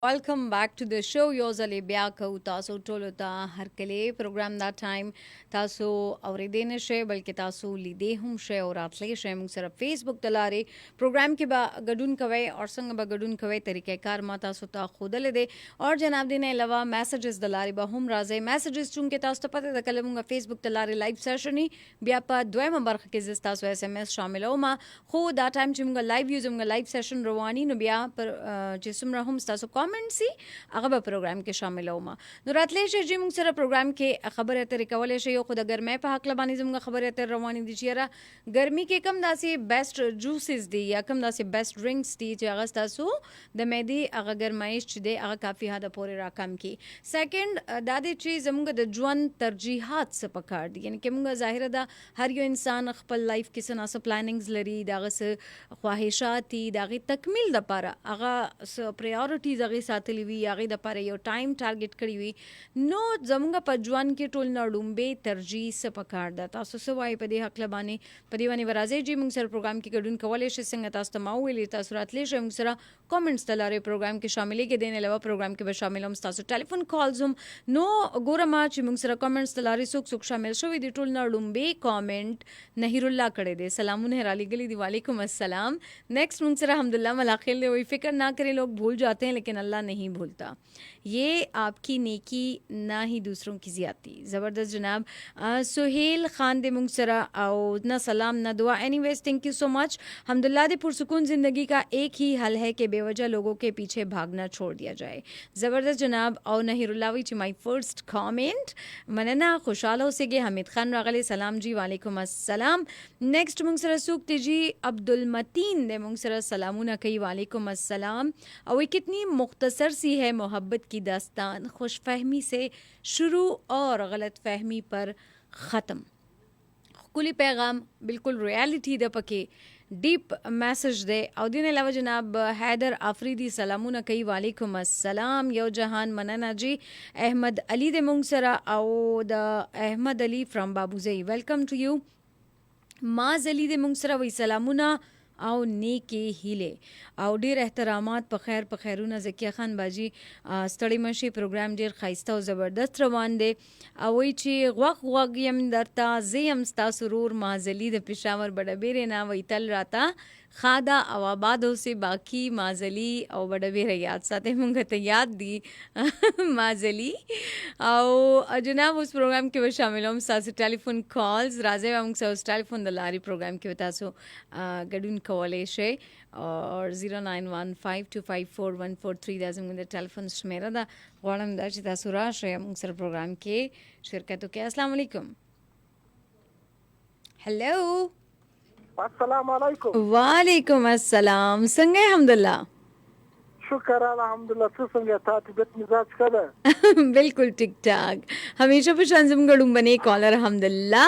Welcome back to the show. Yours Ali bia ko taso tolota har kale program that time taso auridene she balki taso lide hum she aur atle she mung sara Facebook talare program ke ba gadun kawai aur sang ba gadun kawai tarike kar ma taso ta khudale de aur janab dine alawa messages dalare ba hum raze messages chung ke taso pata da kalamunga Facebook talare live session ni bia pa doema barkh ke zista so SMS shamil ma kho that time chunga live use unga live session rawani no bia par jisum rahum taso comment सी هغه به پروګرام کې شامل وم نو راتلې شي چې موږ سره پروګرام کې خبره اترې کولې شي خو د ګرمۍ په حق لبانې زموږ خبره اترې روانې دي چې ګرمي کې کم داسې بیسټ جوسز دي یا کم داسې بیسټ ډرینکس دي چې هغه تاسو د معدې هغه ګرمایش چې دی هغه کافي حد پورې راکم کی سیکنډ دا دې چې زموږ د ژوند ترجیحات څه پکار دي یعنی کې موږ ظاهر ده هر یو انسان خپل لایف کې څه ناسو پلانینګز لري دغه څه خواهشات دي دغه تکمیل لپاره هغه څه پرایورټیز هغه ساتلی وي هغه د لپاره یو ټایم ټارګټ کړی وي نو زموږ په ژوند کې ټول نړومبه ترجیح څه پکار ده تاسو څه وایي په دې حق لبانې په دې باندې ورازي چې موږ سره پروګرام کې ګډون کولای شئ څنګه تاسو ته ما ویلې تاسو راتلې شئ موږ سره کمنټس تلاره پروګرام کې شاملې کې دین علاوه پروګرام کې به شامل هم تاسو ټلیفون کالز هم نو ګورم چې موږ سره کمنټس تلاره څوک شامل شوی دي ټول نړومبه کمنټ نهیر الله کړي دي سلامونه را لګلې دي وعلیکم السلام نیکسٹ موږ سره الحمدلله ملاقات وي فکر ना करें लोग भूल जाते हैं लेकिन अल्लाह नहीं भूलता ये आपकी नेकी ना ही दूसरों की ज़्यादती ज़बरदस्त जनाब सुहेल ख़ान दे मुंगसरा और ना सलाम ना दुआ anyways thank you so much हमदुल्ला दे पुरसुकून ज़िंदगी का एक ही हल है कि बेवजह लोगों के पीछे भागना छोड़ दिया जाए ज़बरदस्त जनाब और नहिरुल्लावी ची माई फर्स्ट कॉमेंट मनना खुशहाल हो सके हमिद खान रागले सलाम जी वालेकुम अस्सलाम नेक्स्ट मुंगसरा सूख जी अब्दुल मतीन दे मुंगसरा सलामुना कई वालेकुम अस्सलाम और ये कितनी मुख्तसर सी है मोहब्बत की दास्तान खुशफहमी से शुरू और गलत फहमी पर ख़त्म कुली पैगाम बिल्कुल रियलिटी द पके डीप मैसेज दे और दिन अलावा जनाब हैदर आफरीदी सलामुना कई वालेकुम अस्सलाम यो जहान मनना जी अहमद अली दे मुंगसरा और द अहमद अली फ्रॉम बाबूजई वेलकम टू यू माज अली दे मुंगसरा वही सलामुना او نیکی هیله او ډیر احترامات په خیرونه زکیه خان باجی ستړی مشي پروګرام ډیر خایسته او زبردست روان دی او وی چې غوغ یم درتا زیم ستا سرور مازلی د پېښور بډبېره نه وی تل راتا خادا او آبادو سے باقی مازلی او بډبېره یاد ساته مونږ ته یاد دی مازلی او جناب اوس پروګرام کې به شامل هم تاسو ټلیفون کالز راځي موږ سره ټلیفون د لاري پروګرام کې تاسو ګډون کولای شئ اور 09152541143 دا زموږ د ټلیفون شمیره ده غواړم دا چې تاسو راشئ موږ سره پروګرام کې شرکت وکړئ السلام علیکم هلو السلام علیکم وعلیکم السلام څنګه الحمدلله شکر الحمدلله څه څنګه تا طبیعت مزاج ښه بالکل ټیک ټاک همیشه په شان زموږ ډومبنې کالر الحمدلله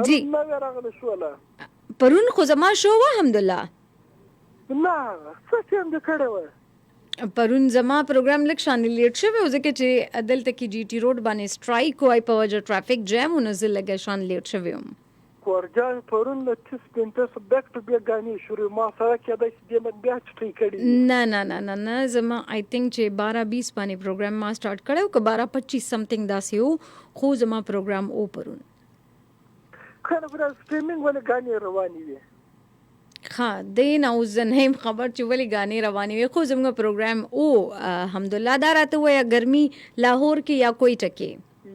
جی نه راغله شوله پرون خو زما شو الحمدلله نه څه څنګه کړو پرون زما پروګرام لک شان لیټ شوی او ځکه چې عدالت کې جی ټی روډ باندې سټرایک کوي په وجه ټرافیک جام ونزل لګا شان لیټ شوی ورجان پرون له تیس پینټس بیک ټو بیک غانی شروع ما سره کې د دې من بیا چټي کړی نه زما آی تھنک چې 12:20 باندې پروګرام ما سٹارټ کړو که 12:25 سمثینګ داسې وو خو زما پروګرام او پرون کنه پر سټریمینګ ولې غانی رواني وي ها دین او زنهم خبر چې ولې غانې روانې وي خو زموږ پروګرام او الحمدلله دا راته وای ګرمي لاهور کې یا کوئی ټکی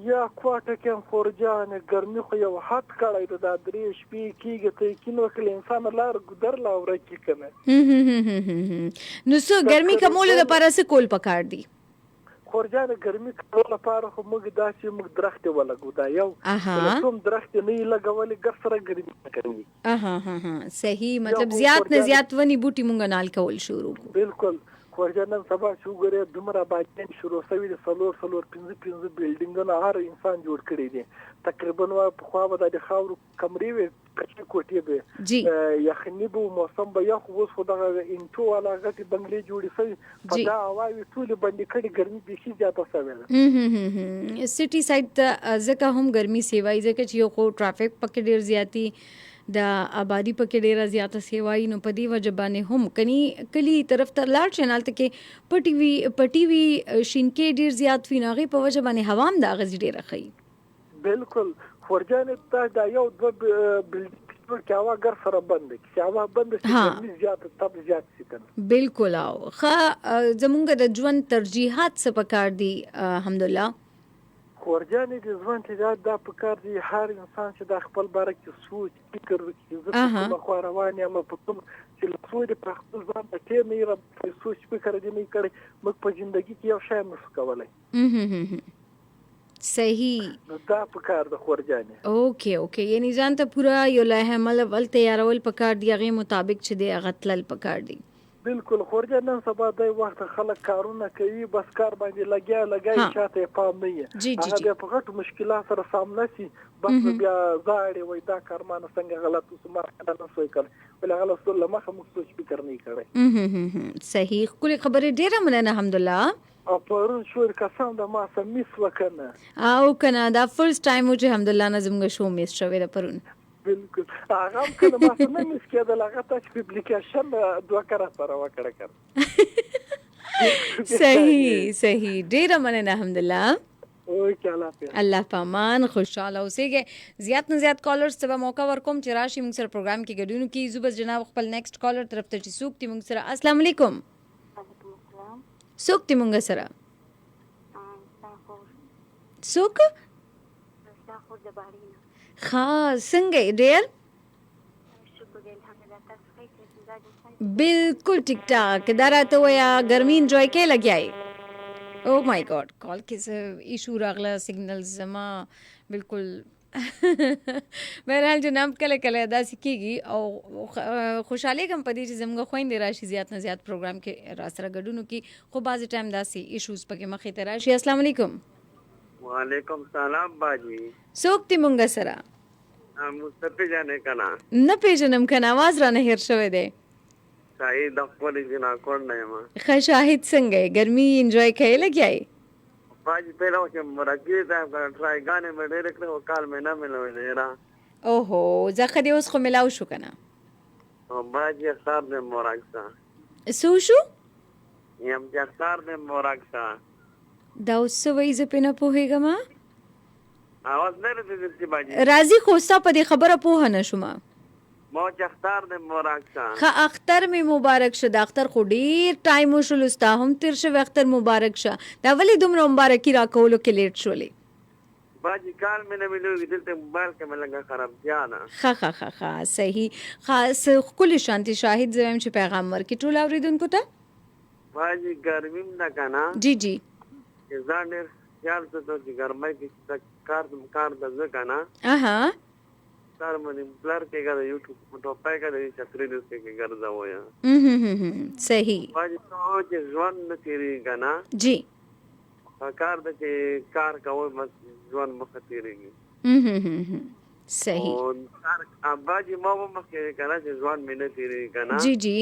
یا کوټه کې خورجان ګرمي خو یو حد کړی د درې شپې کېږي ته کینو کله انسان لار ګدر لا ورکی کنه نو څو ګرمي کومول د پاره څه کول پکار دي خورجان ګرمي کول لپاره خو موږ داسې موږ درخت ولګو دا یو کوم درخت نه لګولې ګر سره ګرمي کوي صحیح مطلب زیات نه زیات ونی بوټي مونږ نال کول شروع بالکل خورجان سبا شوګره دومره باندې شروع شوی د سلور 15 بلډینګونه هر انسان جوړ کړی دي تقریبا په خوا به د خاورو کمرې وي کچې کوټې به یخني به موسم به یخ وس خو دغه انټو والا غټي بنگلې جوړې شوی په دا هواوي ټول باندې کړي ګرمي بيخي زیاته شوی سټي سایډ ځکه هم ګرمي سیوای ځکه چې خو ټرافیک پکې ډیر زیاتی د آبادی پکې ډیره زیاته سیوای نو په دې وجه باندې هم کني کلی طرف ته لاړ شنال ته کې پټي وی شینکې ډیر زیات ویناغي په وجه باندې هوام د غزي ډیره خي بالکل خورجان ته دا یو دو بلډینګ کې هوا ګر سره بند کې هوا بند شي زیات تب زیات شي کنه بالکل او زمونږ د ژوند ترجیحات څه پکار دي الحمدلله خورجان دي ژوند چې دا پکار دي هر انسان چې د خپل باره کې سوچ فکر وکړي زه په خو روان یم په کوم چې له سوچ په خپل ځان ته ټیم نه را سوچ فکر دې نه کړي موږ په ژوندۍ کې یو شی مس کولای صحیح نو دا پکار د خورجانې اوکے یعنی ځان ته پورا یو لایحه عمل ول تیارول پکار دی هغه مطابق چې دی غتلل پکار دی بالکل خورجان نن سبا د وخت خلک کارونه کوي بس کار باندې لګیا چاته پام نه وي هغه په غټ مشکلات سره سامنا شي بس بیا زاړي وای دا کارمانه څنګه غلط وسمه نه سوي کړ بل غلط سره مخه مخصوص فکر نه کړي صحیح کله خبره ډیره مننه الحمدلله او پرون شو کسان د ما سمیس وکنه او کنه دا فرست ټایم چې الحمدلله نظم شو میس شوی د پرون بالکل هغه کنه ما څنګه مس کېدل هغه ټاچ پبلیکیشن دوه کرا سره وکړه کړ صحیح ډیره مننه الحمدلله اوکې الله پامان خوشاله اوسېږي زیات نه زیات کالرز ته موقع ورکوم چې راشي موږ سره پروګرام کې ګډون کی زوبس جناب خپل نیکسټ کالر طرف ته چې سوق تی موږ سره السلام علیکم سوق تی موږ سره سوق څنګه ډیر बिल्कुल ठीक ठाक किधर आते हो या गर्मी एंजॉय के लगे आई ओ माय गॉड कॉल के इशू रागला सिग्नल्स जमा बिल्कुल बहरहाल जनाब कले कले अदा सीखेगी और खुशहाली कम पदी چې زمغه خويندې راشي زیات نه زیات پروګرام کې را سره ګډونو کې خو بعض ټایم داسي ایشوز پکې مخې ته راشي السلام علیکم وعلیکم سلام باجی څوک تی مونږ سره مصطفی جانې کنا نه پیژنم کنه आवाज را نه هیر شوی دی شاهد خپل جنا کور نه ما ښه شاهد څنګه ګرمي انجوای کوي لګیای باجی پہلا چې مرګي ته ټرای غانې مې ډېر کړو کال مې نه ملوي را اوهو ځکه دې اوس خو ملاو شو کنه او باجی اختار دې مرګ سو شو یم چې اختار دې مرګ دا اوس وای ز پنه پوهېګما اواز نه لري باجی راضی خوستا په دې خبره پوه نه شوم مو چې اختر د مبارک شه اختر می مبارک شه د اختر خو ډیر ټایم وشول استا هم تیر شه اختر مبارک شه دا ولی دومره مبارکي را کولو کې لیټ شولې باجی کال مې نه ویلو دلته موبایل کې مې لګا خراب ځانا ها صحیح خاص کل شانتی شاهد زم چې پیغام ورکې ټول اوریدونکو ته باجی ګرمیم نه کنه جی ځان ډیر خیال ته چې ګرمای کې کار د ځکه نه اها سر باندې بلر کې غره یوټیوب په ټاپای کې د چتري د څه کې ګرځا ویا صحیح باجی ته چې ځوان نه تیری غنا جی کار د چې کار کوي بس ځوان مخ تیریږي صحیح او باجی ما هم کې کنه چې ځوان مې نه تیری غنا جی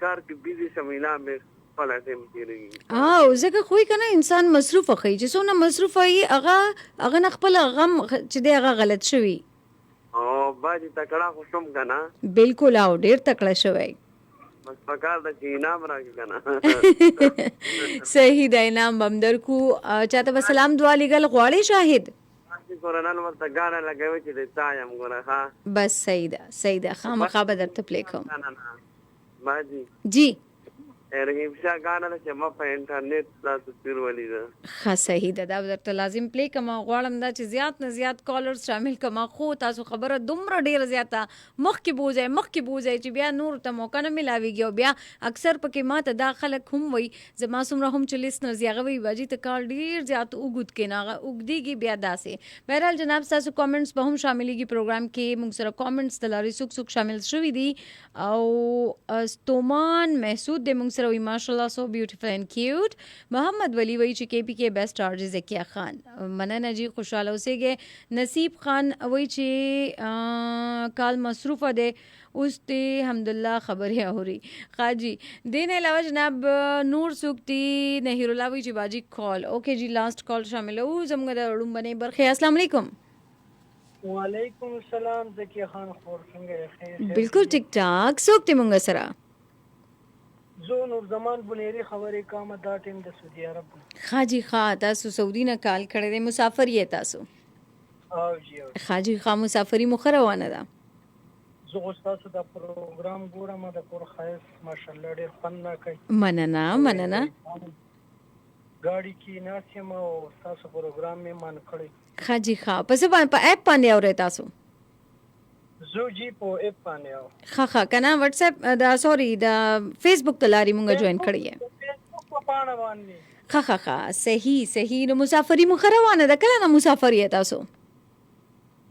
کار کې بيزي شمیلا مې پلاټم تیریږي او زکه خوې کنه انسان مصروف خي چې څونه مصروف وي هغه خپل غم چې دی هغه غلط شوی او باجی تکړه خوشم کنه بالکل او ډیر تکړه شوی بس پکار د انعام راځي کنه صحیح د انعام بمدر کو چاته به سلام دعا لګل غواړي شاهد کورنان ورته غاڼه لګوي چې د تایم ګره ها بس صحیح ده خامخا به درته پلی کوم باجی جی رحیم شاه غاڼه چې ما په انټرنیټ لا تصویر ولیده ښه صحیح ده دا درته لازم پلی کوم غواړم دا چې زیات نه زیات کالرز شامل کوم خو تاسو خبره دومره ډیره زیاته مخکې بوځي چې بیا نور ته موقع نه ملاويږي او بیا اکثر پکې ماته دا خلک هم وي زما څومره هم چې لیسنرز یغه وي باجی ته کال ډیر زیات وګد کې نه وګديږي بیا داسې بهرحال جناب تاسو کامنټس به هم شاملېږي پروګرام کې موږ سره کامنټس تلاري سوک شامل شوي دي او استومان محسود د موږ وی ماشاءالله سو بیوټیفل اینڈ کیوٹ محمد ولی وی چې کې پی کې بیسٹ چارج زکیه خان مننه جی خوشاله اوسېږي نصیب خان وی چې کال مصروفه ده اوس ته الحمدلله خبرې اوري خاجي دین علاوه جناب نور سوکتی نهیر الله وی چې باجی کال اوکے جی لاسٹ کال شامل او زموږ د وړم باندې برخه السلام علیکم وعلیکم السلام زکی خان خور څنګه خیر بالکل ټیک ټاک څوک ته مونږ سره زه نور زمان بنيري خبرې کوم دا ټیم د سعودي عرب خاجي خا تاسو سعودي نه کال کړی دی مسافر یې تاسو او جی خاجي خا مسافری مخ روانه ده زه اوس تاسو د پروګرام ګورم د کور خایس ماشاءالله ډېر فن نه کوي مننه ګاډي کې ناسیم او تاسو پروګرام می مان کړی خاجي خا پس باندې په اپ باندې اورئ تاسو زه جی په اپ باندې او خا کنه واتس اپ دا سوري دا فیسبوک تلاري مونږ جوائن کړی ہے فیسبوک په پاڼه باندې خا صحیح نو مسافری مخ روانه ده کله نه مسافر یې تاسو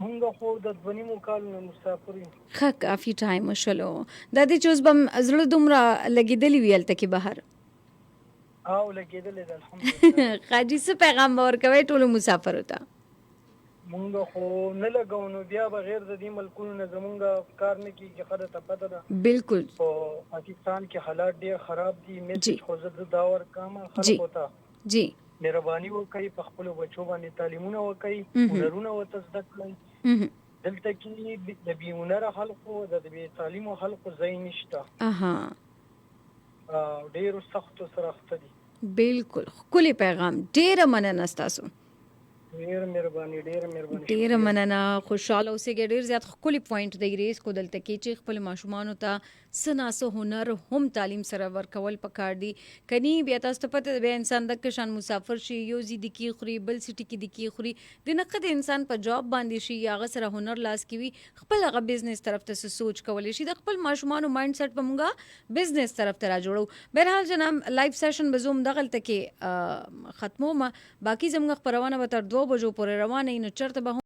مونږ خو د ځونی مو کالو مسافر یو خا کافي ټایم شلو د دې چوز بم زړه دومره لګیدلی ویل تکي بهر او لګیدل الحمدلله خاجي څه پیغام ورکوي ټول مسافر وتا مونږ خو نه لګاو نو بیا بغیر د دې ملکونو نه زمونږ کار نه کیږي خدای ته پته ده بالکل په پاکستان کې حالات ډېر خراب دي میسج خو زه د داور کام جی خلک وتا جی مهرباني وکړئ په خپل بچو باندې تعلیمونه وکړئ هنرونه وته زده کړئ دلته کې د بي هنر خلکو د بي تعلیم خلکو ځای نشته اها ډېر سخت سره اخته دي بالکل کلی پیغام ډیر مننه تاسو ډېر مهرباني ډیر مننه خوشاله اوسئ ډیر زیات خولي پوینټ دی ریس کو دلته کې چې خپل ماشومان ته سناسو هنر هم تعلیم سره ورکول پکار دي کني بیا تاسو ته پته به انسان د کشان مسافر شي یو زی د کی خوري بل سټی کې د کی خوري د نقد انسان په جاب باندې شي یا غ سره هنر لاس کی وي خپل غ بزنس طرف ته سوچ کولای شي د خپل ماشومان مایند سیټ په مونږه بزنس طرف ته را جوړو بهرحال جناب لایف سیشن بزوم دغلت کې ختمو ما باقی زموږ خبرونه به تر 2 بجو پورې روانه نو چرته به